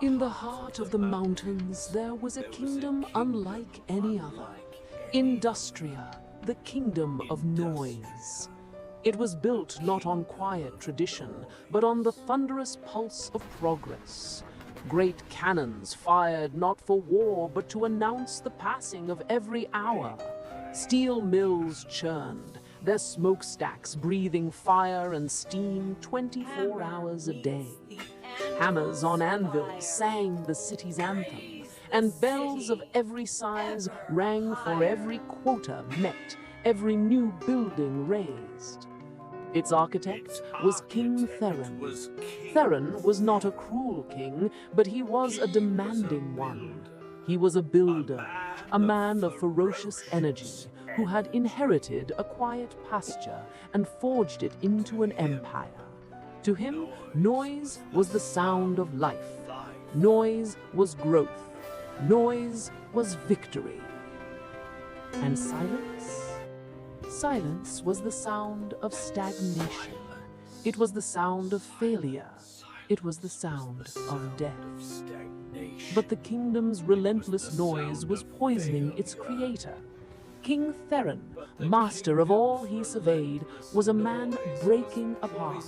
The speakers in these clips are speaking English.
In the heart of the mountains, there was a kingdom unlike any other. Industria, the kingdom of noise. It was built not on quiet tradition, but on the thunderous pulse of progress. Great cannons fired not for war, but to announce the passing of every hour. Steel mills churned, their smokestacks breathing fire and steam 24 hours a day. Hammers on anvils sang the city's anthem, and bells of every size rang for every quota met, every new building raised. Its architect was King Theron. Theron was not a cruel king, but he was a demanding one. He was a builder, a man of ferocious energy, who had inherited a quiet pasture and forged it into an empire. To him, noise was the sound of life. Noise was growth. Noise was victory. And silence? Silence was the sound of stagnation. It was the sound of failure. It was the sound of death. But the kingdom's relentless noise was poisoning its creator. King Theron, master of all he surveyed, was a man breaking apart.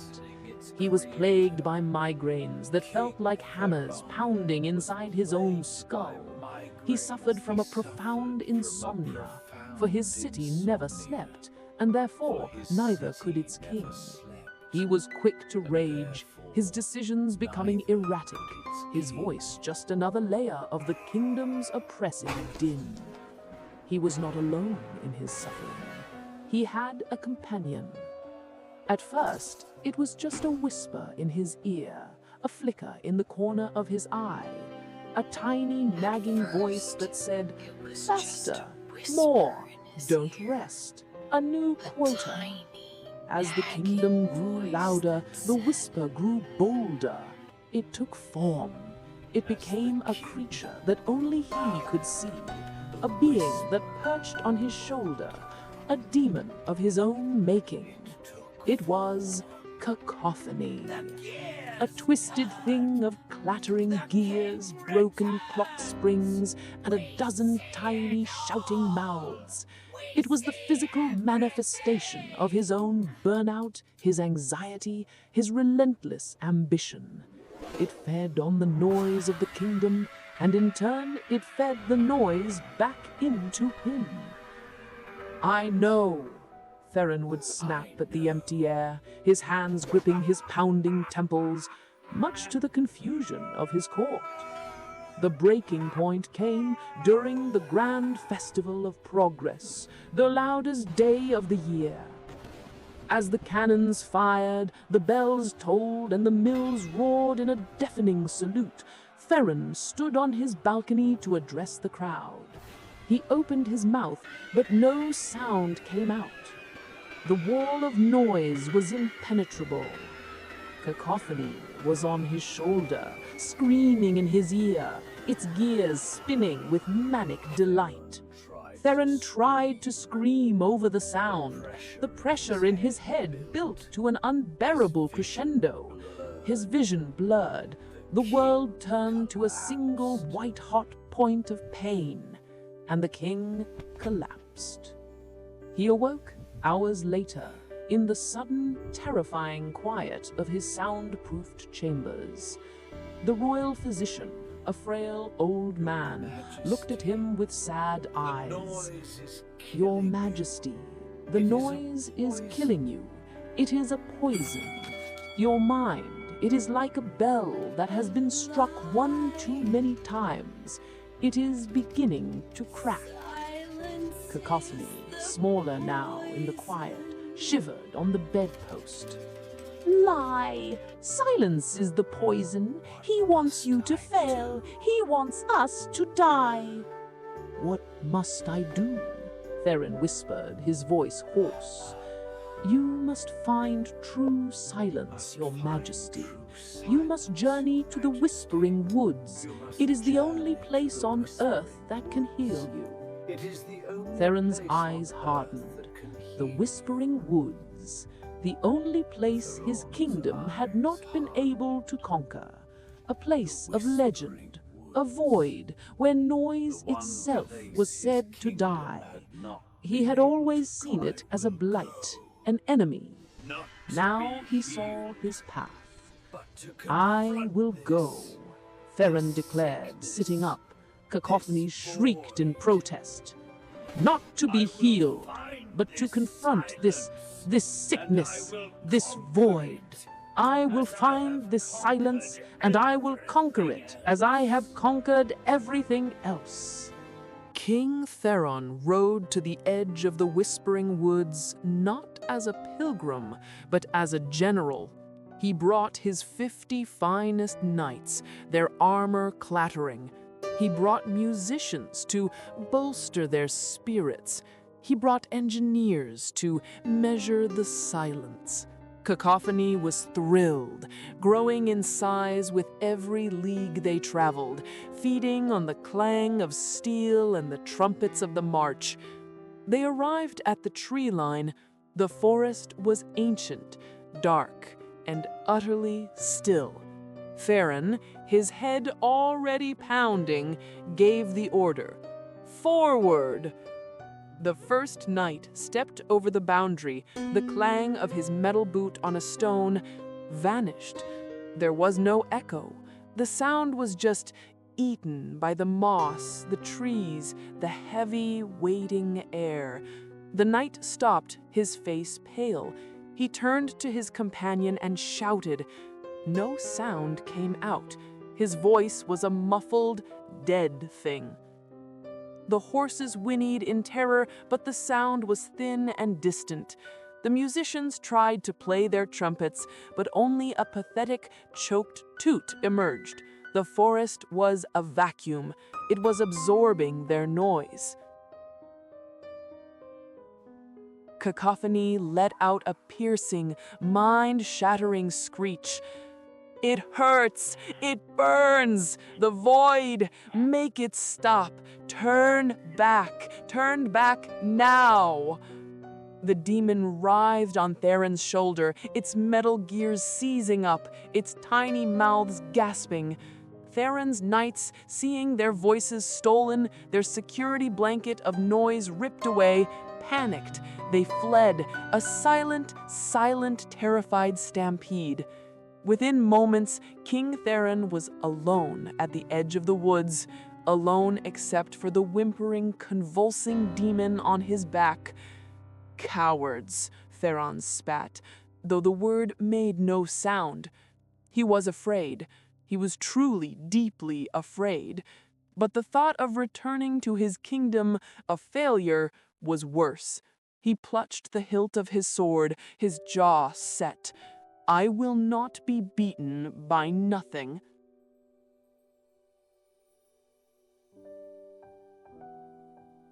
He was plagued by migraines that felt like hammers pounding inside his own skull. He suffered from a profound insomnia, for his city never slept, and therefore neither could its king. He was quick to rage, his decisions becoming erratic, his voice just another layer of the kingdom's oppressive din. He was not alone in his suffering. He had a companion. At first, it was just a whisper in his ear, a flicker in the corner of his eye, a tiny nagging voice that said, "Faster, more, don't rest, a new quota." As the kingdom grew louder, the whisper grew bolder. It took form. It became a creature that only he could see, a being that perched on his shoulder, a demon of his own making. It was cacophony, a twisted thing of clattering gears, broken clock springs, and a dozen tiny shouting mouths. It was the physical manifestation of his own burnout, his anxiety, his relentless ambition. It fed on the noise of the kingdom, and in turn it fed the noise back into him. "I know," Theron would snap at the empty air, his hands gripping his pounding temples, much to the confusion of his court. The breaking point came during the grand festival of progress, the loudest day of the year. As the cannons fired, the bells tolled, and the mills roared in a deafening salute, Theron stood on his balcony to address the crowd. He opened his mouth, but no sound came out. The wall of noise was impenetrable. Cacophony was on his shoulder, screaming in his ear, its gears spinning with manic delight. Theron tried to scream over the sound. The pressure in his head built to an unbearable crescendo. His vision blurred. The world turned to a single white-hot point of pain, and the king collapsed. He awoke hours later, in the sudden, terrifying quiet of his soundproofed chambers. The royal physician, a frail old man, looked at him with sad eyes. "Your Majesty, the noise is killing you. It is a poison. Your mind, it is like a bell that has been struck one too many times. It is beginning to crack." Cacophony, smaller now in the quiet, shivered on the bedpost. "Lie! Silence is the poison. He wants you to fail. He wants us to die." "What must I do?" Theron whispered, his voice hoarse. "You must find true silence, Your Majesty. You must journey to the Whispering Woods. It is the only place on earth that can heal you." Theron's eyes hardened. The Whispering Woods, the only place his kingdom had not been able to conquer. a place of legend, a void where noise itself was said to die. He had always seen it as a blight, an enemy. Now he saw his path. "I will go," Theron declared, sitting up. Cacophony shrieked in protest. "Not to be healed, but to confront this sickness, this void. I will find this silence, and I will conquer it as I have conquered everything else." King Theron rode to the edge of the Whispering Woods not as a pilgrim, but as a general. He brought his 50 finest knights, their armor clattering. He brought musicians to bolster their spirits. He brought engineers to measure the silence. Cacophony was thrilled, growing in size with every league they traveled, feeding on the clang of steel and the trumpets of the march. They arrived at the tree line. The forest was ancient, dark, and utterly still. Theron, his head already pounding, gave the order, "Forward!" The first knight stepped over the boundary. The clang of his metal boot on a stone vanished. There was no echo. The sound was just eaten by the moss, the trees, the heavy, waiting air. The knight stopped, his face pale. He turned to his companion and shouted. No sound came out. His voice was a muffled, dead thing. The horses whinnied in terror, but the sound was thin and distant. The musicians tried to play their trumpets, but only a pathetic, choked toot emerged. The forest was a vacuum. It was absorbing their noise. Cacophony let out a piercing, mind-shattering screech. "It hurts! It burns! The void! Make it stop! Turn back! Turn back now!" The demon writhed on Theron's shoulder, its metal gears seizing up, its tiny mouths gasping. Theron's knights, seeing their voices stolen, their security blanket of noise ripped away, panicked. They fled, a silent, terrified stampede. Within moments, King Theron was alone at the edge of the woods, alone except for the whimpering, convulsing demon on his back. "Cowards," Theron spat, though the word made no sound. He was afraid. He was truly, deeply afraid. But the thought of returning to his kingdom a failure was worse. He clutched the hilt of his sword, his jaw set. "I will not be beaten by nothing."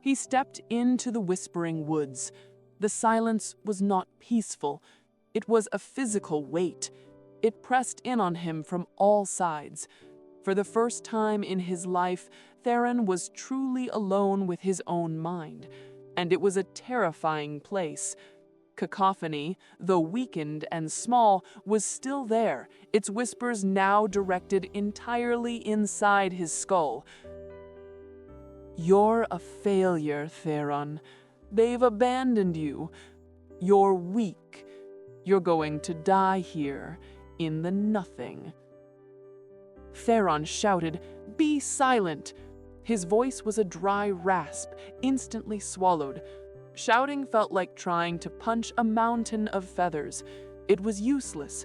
He stepped into the Whispering Woods. The silence was not peaceful. It was a physical weight. It pressed in on him from all sides. For the first time in his life, Theron was truly alone with his own mind. And it was a terrifying place. Cacophony, though weakened and small, was still there, its whispers now directed entirely inside his skull. "You're a failure, Theron. They've abandoned you. You're weak. You're going to die here, in the nothing." Theron shouted, "Be silent!" His voice was a dry rasp, instantly swallowed. Shouting felt like trying to punch a mountain of feathers. It was useless.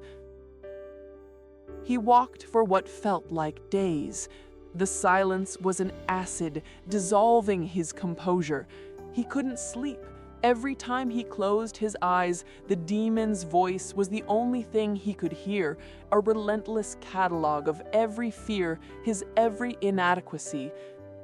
He walked for what felt like days. The silence was an acid, dissolving his composure. He couldn't sleep. Every time he closed his eyes, the demon's voice was the only thing he could hear, a relentless catalog of every fear, his every inadequacy.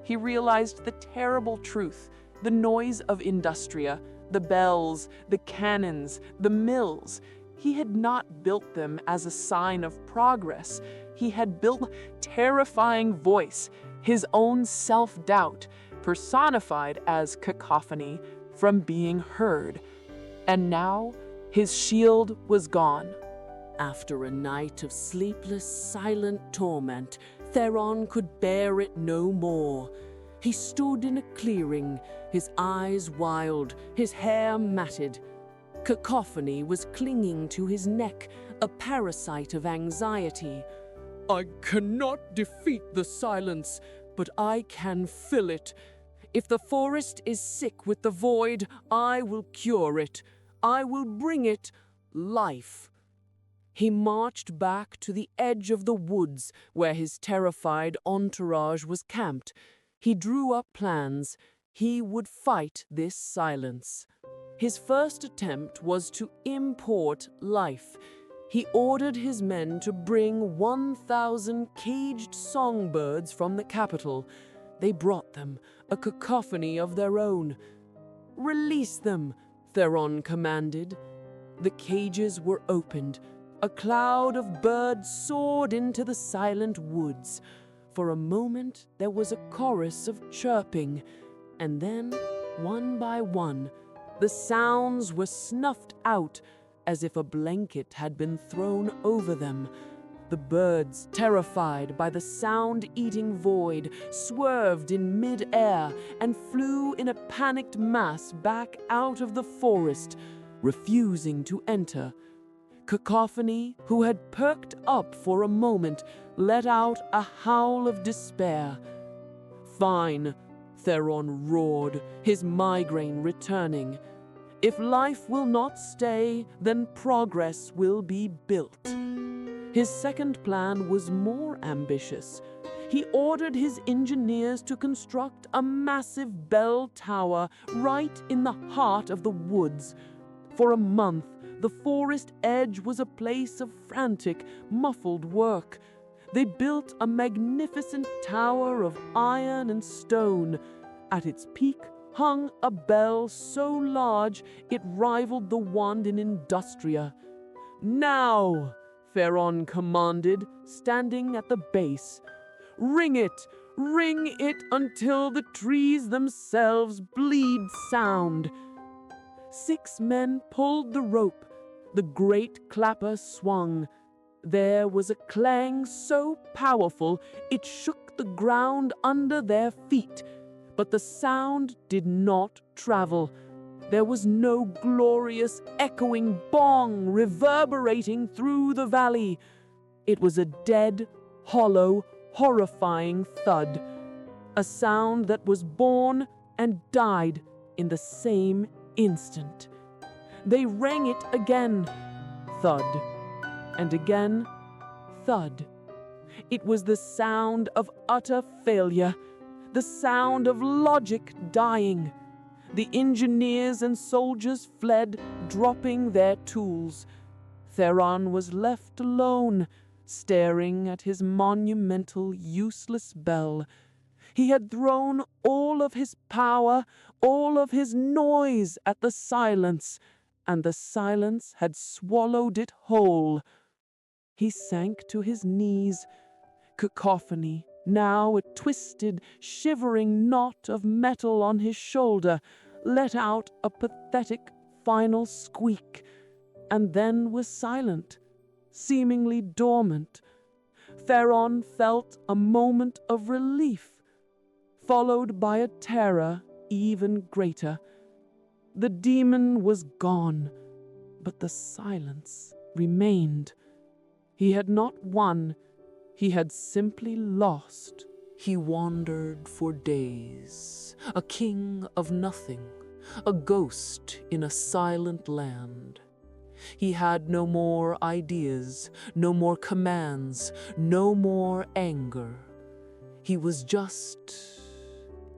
He realized the terrible truth. The noise of Industria, the bells, the cannons, the mills. He had not built them as a sign of progress. He had built a terrifying voice, his own self-doubt, personified as cacophony, from being heard. And now his shield was gone. After a night of sleepless, silent torment, Theron could bear it no more. He stood in a clearing, his eyes wild, his hair matted. Cacophony was clinging to his neck, a parasite of anxiety. "I cannot defeat the silence, but I can fill it. If the forest is sick with the void, I will cure it. I will bring it life." He marched back to the edge of the woods where his terrified entourage was camped. He drew up plans. He would fight this silence. His first attempt was to import life. He ordered his men to bring 1,000 caged songbirds from the capital. They brought them, a cacophony of their own. "Release them," Theron commanded. The cages were opened. A cloud of birds soared into the silent woods. For a moment there was a chorus of chirping, and then, one by one, the sounds were snuffed out as if a blanket had been thrown over them. The birds, terrified by the sound-eating void, swerved in mid-air and flew in a panicked mass back out of the forest, refusing to enter. Cacophony, who had perked up for a moment, let out a howl of despair. "Fine," Theron roared, his migraine returning. "If life will not stay, then progress will be built." His second plan was more ambitious. He ordered his engineers to construct a massive bell tower right in the heart of the woods. For a month, the forest edge was a place of frantic, muffled work. They built a magnificent tower of iron and stone. At its peak hung a bell so large it rivaled the one in Industria. "Now!" Theron commanded, standing at the base. Ring it until the trees themselves bleed sound." 6 men pulled the rope. The great clapper swung. There was a clang so powerful it shook the ground under their feet. But the sound did not travel. There was no glorious echoing bong reverberating through the valley. It was a dead, hollow, horrifying thud. A sound that was born and died in the same instant. They rang it again. Thud. And again. Thud. It was the sound of utter failure. The sound of logic dying. The engineers and soldiers fled, dropping their tools. Theron was left alone, staring at his monumental, useless bell. He had thrown all of his power, all of his noise at the silence, and the silence had swallowed it whole. He sank to his knees. Cacophony, now a twisted, shivering knot of metal on his shoulder, let out a pathetic final squeak, and then was silent, seemingly dormant. Theron felt a moment of relief, followed by a terror even greater. The demon was gone, but the silence remained. He had not won. He had simply lost. He wandered for days, a king of nothing, a ghost in a silent land. He had no more ideas, no more commands, no more anger. He was just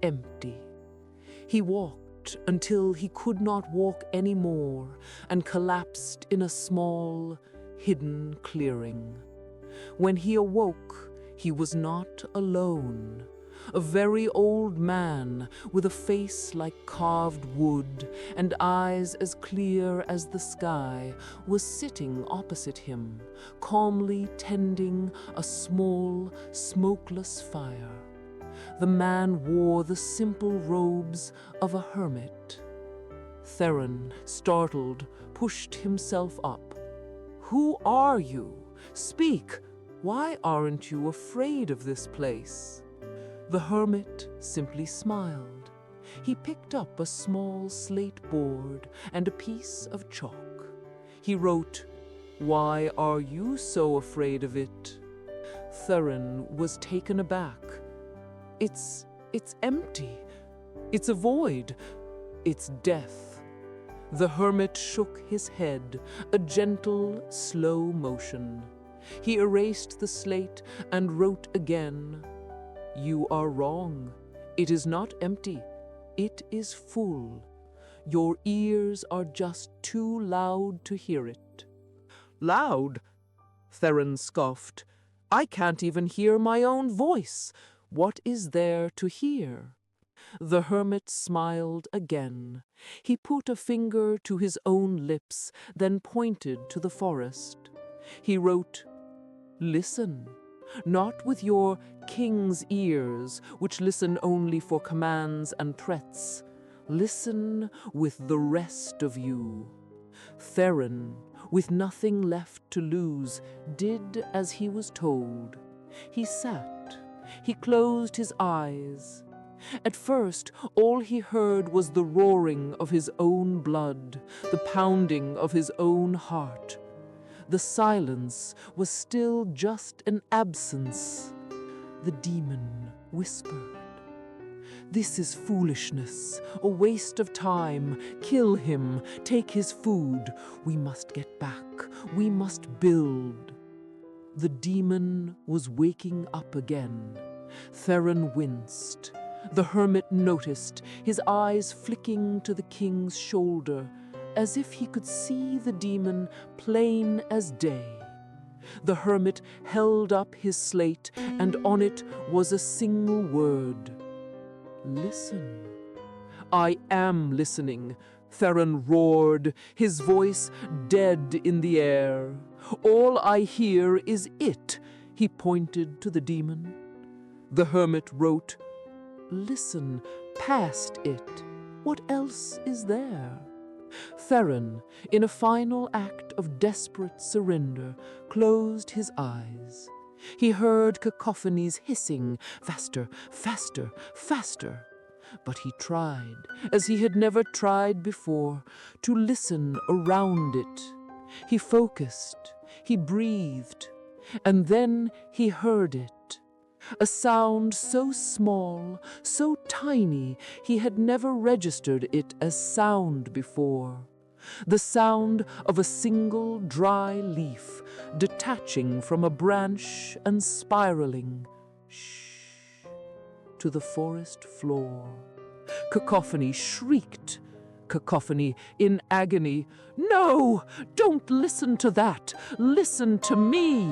empty. He walked until he could not walk anymore and collapsed in a small, hidden clearing. When he awoke, he was not alone. A very old man with a face like carved wood and eyes as clear as the sky was sitting opposite him, calmly tending a small, smokeless fire. The man wore the simple robes of a hermit. Theron, startled, pushed himself up. Who are you? Speak. Why aren't you afraid of this place?" The hermit simply smiled. He picked up a small slate board and a piece of chalk. He wrote, "Why are you so afraid of it?" Theron was taken aback. It's empty. It's a void. It's death." The hermit shook his head, a gentle, slow motion. He erased the slate and wrote again, "You are wrong. It is not empty. It is full. Your ears are just too loud to hear it." "Loud?" Theron scoffed. "I can't even hear my own voice. What is there to hear?" The hermit smiled again. He put a finger to his own lips, then pointed to the forest. He wrote, "Listen, not with your king's ears, which listen only for commands and threats. Listen with the rest of you." Theron, with nothing left to lose, did as he was told. He sat. He closed his eyes. At first, all he heard was the roaring of his own blood, the pounding of his own heart. The silence was still just an absence. The demon whispered, "This is foolishness, a waste of time. Kill him, take his food. We must get back. We must build." The demon was waking up again. Theron winced. The hermit noticed, his eyes flicking to the king's shoulder, as if he could see the demon plain as day. The hermit held up his slate, and on it was a single word. "Listen." "I am listening," Theron roared, his voice dead in the air. "All I hear is it." He pointed to the demon. The hermit wrote, "Listen past it. What else is there?" Theron, in a final act of desperate surrender, closed his eyes. He heard cacophonies hissing, faster, faster, faster. But he tried, as he had never tried before, to listen around it. He focused, he breathed, and then he heard it. A sound so small, so tiny, he had never registered it as sound before. The sound of a single dry leaf detaching from a branch and spiraling, shh, to the forest floor. Cacophony shrieked. Cacophony in agony. "No! Don't listen to that! Listen to me!"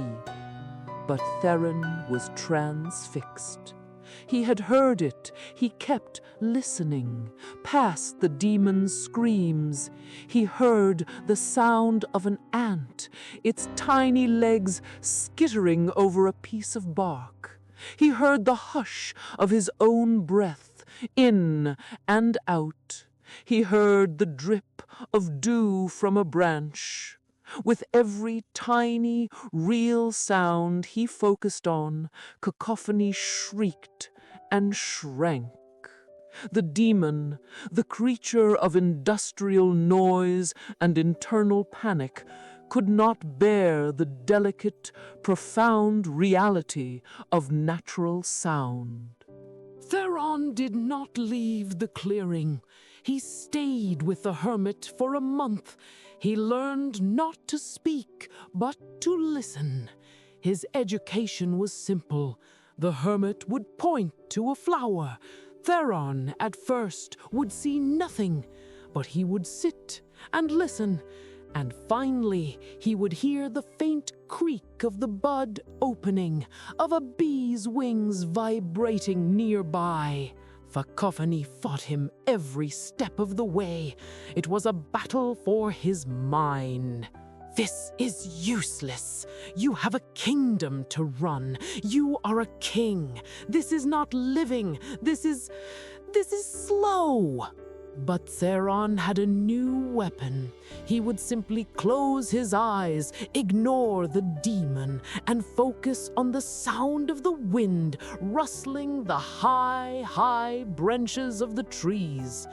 But Theron was transfixed. He had heard it. He kept listening. Past the demon's screams, he heard the sound of an ant, its tiny legs skittering over a piece of bark. He heard the hush of his own breath, in and out. He heard the drip of dew from a branch. With every tiny, real sound he focused on, cacophony shrieked and shrank. The demon, the creature of industrial noise and internal panic, could not bear the delicate, profound reality of natural sound. Theron did not leave the clearing. He stayed with the hermit for a month. He learned not to speak, but to listen. His education was simple. The hermit would point to a flower. Theron, at first, would see nothing, but he would sit and listen, and finally he would hear the faint creak of the bud opening, of a bee's wings vibrating nearby. Cacophony fought him every step of the way. It was a battle for his mind. "This is useless. You have a kingdom to run. You are a king. This is not living. This is slow." But Theron had a new weapon. He would simply close his eyes, ignore the demon, and focus on the sound of the wind rustling the high branches of the trees.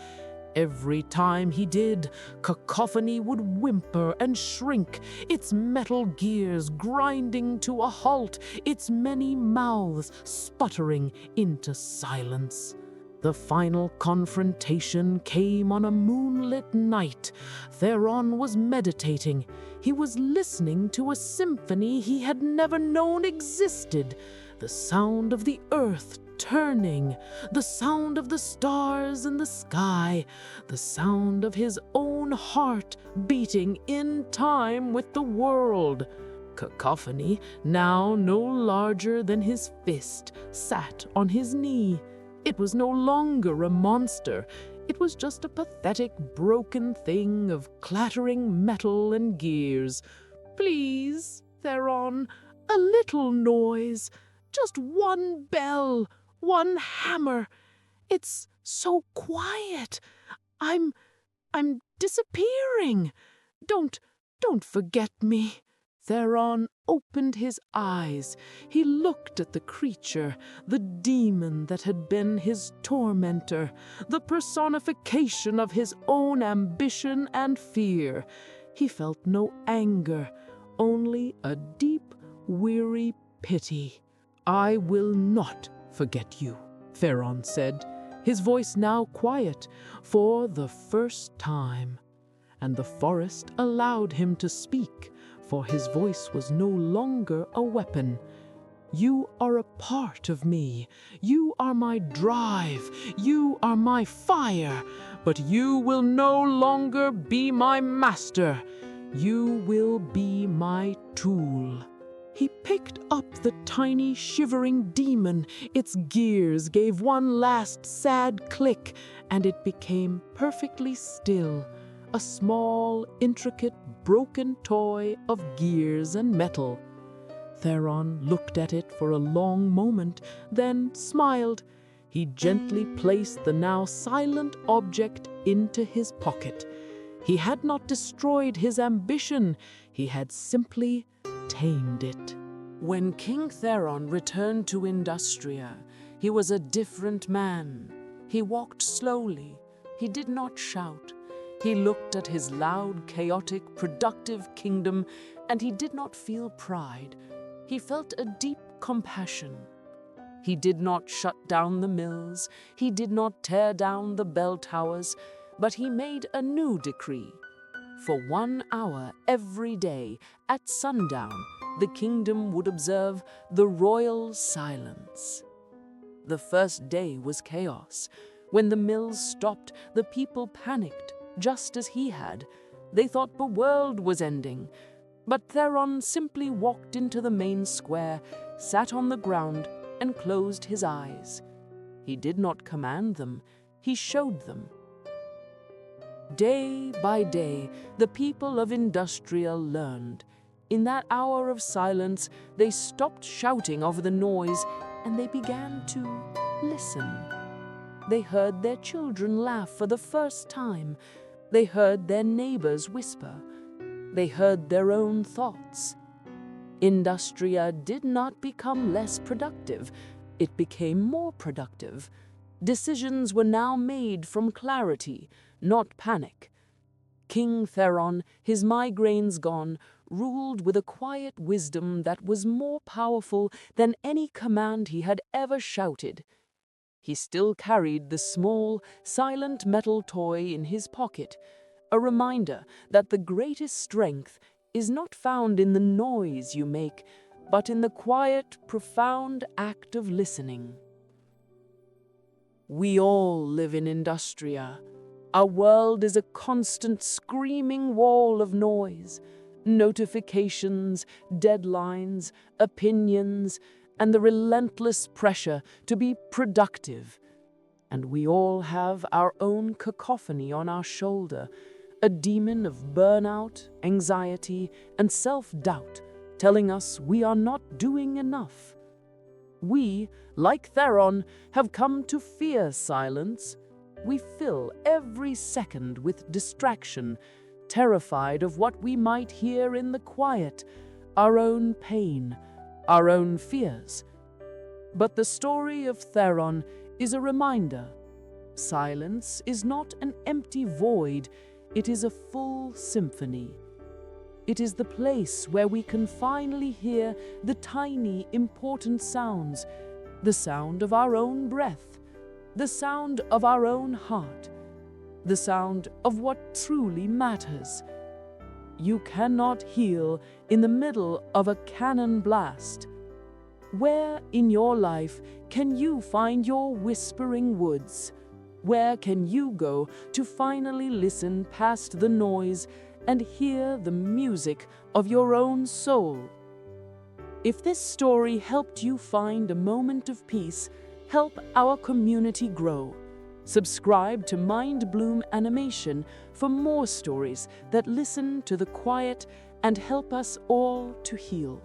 Every time he did, cacophony would whimper and shrink, its metal gears grinding to a halt, its many mouths sputtering into silence. The final confrontation came on a moonlit night. Theron was meditating. He was listening to a symphony he had never known existed. The sound of the earth turning, the sound of the stars in the sky, the sound of his own heart beating in time with the world. Cacophony, now no larger than his fist, sat on his knee. It was no longer a monster. It was just a pathetic, broken thing of clattering metal and gears. "Please, Theron, a little noise. Just one bell, one hammer. It's so quiet. I'm disappearing. Don't forget me." Theron opened his eyes. He looked at the creature, the demon that had been his tormentor, the personification of his own ambition and fear. He felt no anger, only a deep, weary pity. "I will not forget you," Theron said, his voice now quiet for the first time. And the forest allowed him to speak, for his voice was no longer a weapon. "You are a part of me. You are my drive. You are my fire. But you will no longer be my master. You will be my tool." He picked up the tiny, shivering demon. Its gears gave one last sad click, and it became perfectly still. A small, intricate, broken toy of gears and metal. Theron looked at it for a long moment, then smiled. He gently placed the now silent object into his pocket. He had not destroyed his ambition. He had simply tamed it. When King Theron returned to Industria, he was a different man. He walked slowly. He did not shout. He looked at his loud, chaotic, productive kingdom, and he did not feel pride. He felt a deep compassion. He did not shut down the mills. He did not tear down the bell towers, but he made a new decree. For 1 hour every day at sundown, the kingdom would observe the royal silence. The first day was chaos. When the mills stopped, the people panicked, just as he had. They thought the world was ending. But Theron simply walked into the main square, sat on the ground, and closed his eyes. He did not command them. He showed them. Day by day, the people of Industria learned. In that hour of silence, they stopped shouting over the noise, and they began to listen. They heard their children laugh for the first time. They heard their neighbors whisper. They heard their own thoughts. Industria did not become less productive. It became more productive. Decisions were now made from clarity, not panic. King Theron, his migraines gone, ruled with a quiet wisdom that was more powerful than any command he had ever shouted. He still carried the small, silent metal toy in his pocket, a reminder that the greatest strength is not found in the noise you make, but in the quiet, profound act of listening. We all live in Industria. Our world is a constant screaming wall of noise, notifications, deadlines, opinions, and the relentless pressure to be productive. And we all have our own cacophony on our shoulder, a demon of burnout, anxiety, and self-doubt, telling us we are not doing enough. We, like Theron, have come to fear silence. we fill every second with distraction, terrified of what we might hear in the quiet, our own pain, our own fears. But the story of Theron is a reminder. Silence is not an empty void, it is a full symphony. It is the place where we can finally hear the tiny, important sounds, the sound of our own breath, the sound of our own heart, the sound of what truly matters. You cannot heal in the middle of a cannon blast. Where in your life can you find your whispering woods? Where can you go to finally listen past the noise and hear the music of your own soul? If this story helped you find a moment of peace, help our community grow. Subscribe to Mindbloom Animation for more stories that listen to the quiet and help us all to heal.